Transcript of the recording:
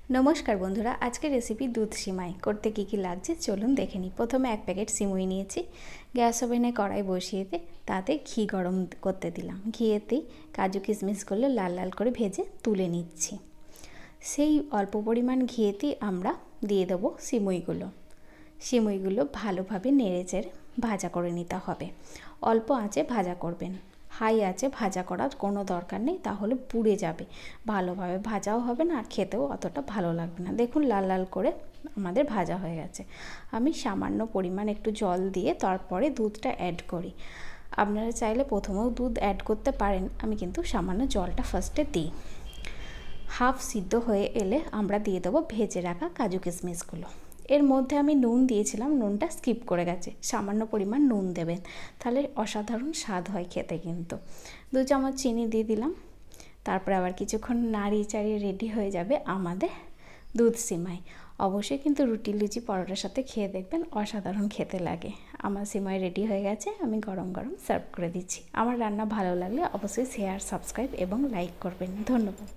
নমস্কার বন্ধুরা, আজকের রেসিপি দুধ সিমাই করতে কী কী লাগছে চলুন দেখে নিই। প্রথমে 1 প্যাকেট সিমুই নিয়েছি। গ্যাস ওভেনে কড়াই বসিয়ে দিয়ে তাতে ঘি গরম করতে দিলাম। ঘিয়েতেই কাজু কিশমিশগুলো লাল লাল করে ভেজে তুলে নিচ্ছি। সেই অল্প পরিমাণ ঘিয়েতেই আমরা দিয়ে দেবো সিমুইগুলো ভালোভাবে নেড়ে চেড়ে ভাজা করে নিতে হবে। অল্প আঁচে ভাজা করবেন, হাই আঁচে ভাজা করার কোনো দরকার নেই, তাহলে পুড়ে যাবে, ভালোভাবে ভাজাও হবে না আর খেতেও অতটা ভালো লাগবে না। দেখুন লাল লাল করে আমাদের ভাজা হয়ে গেছে। আমি সামান্য পরিমাণ একটু জল দিয়ে তারপরে দুধটা অ্যাড করি। আপনারা চাইলে প্রথমেও দুধ অ্যাড করতে পারেন, আমি কিন্তু সামান্য জলটা ফার্স্টে দিই। হাফ সিদ্ধ হয়ে এলে আমরা দিয়ে দেবো ভেজে রাখা কাজু কিশমিশগুলো। এর মধ্যে আমি নুন দিয়েছিলাম, নুনটা স্কিপ করে গেছে, সামান্য পরিমাণ নুন দেবেন, তাহলে অসাধারণ স্বাদ হয় খেতে। কিন্তু 2 চামচ চিনি দিয়ে দিলাম। তারপরে আবার কিছুক্ষণ নাড়িয়ে চাড়িয়ে রেডি হয়ে যাবে আমাদের দুধ সিমাই। অবশ্যই কিন্তু রুটি লুচি পরোটার সাথে খেয়ে দেখবেন, অসাধারণ খেতে লাগে। আমার সিমাই রেডি হয়ে গেছে, আমি গরম গরম সার্ভ করে দিচ্ছি। আমার রান্না ভালো লাগলে অবশ্যই শেয়ার, সাবস্ক্রাইব এবং লাইক করবেন। ধন্যবাদ।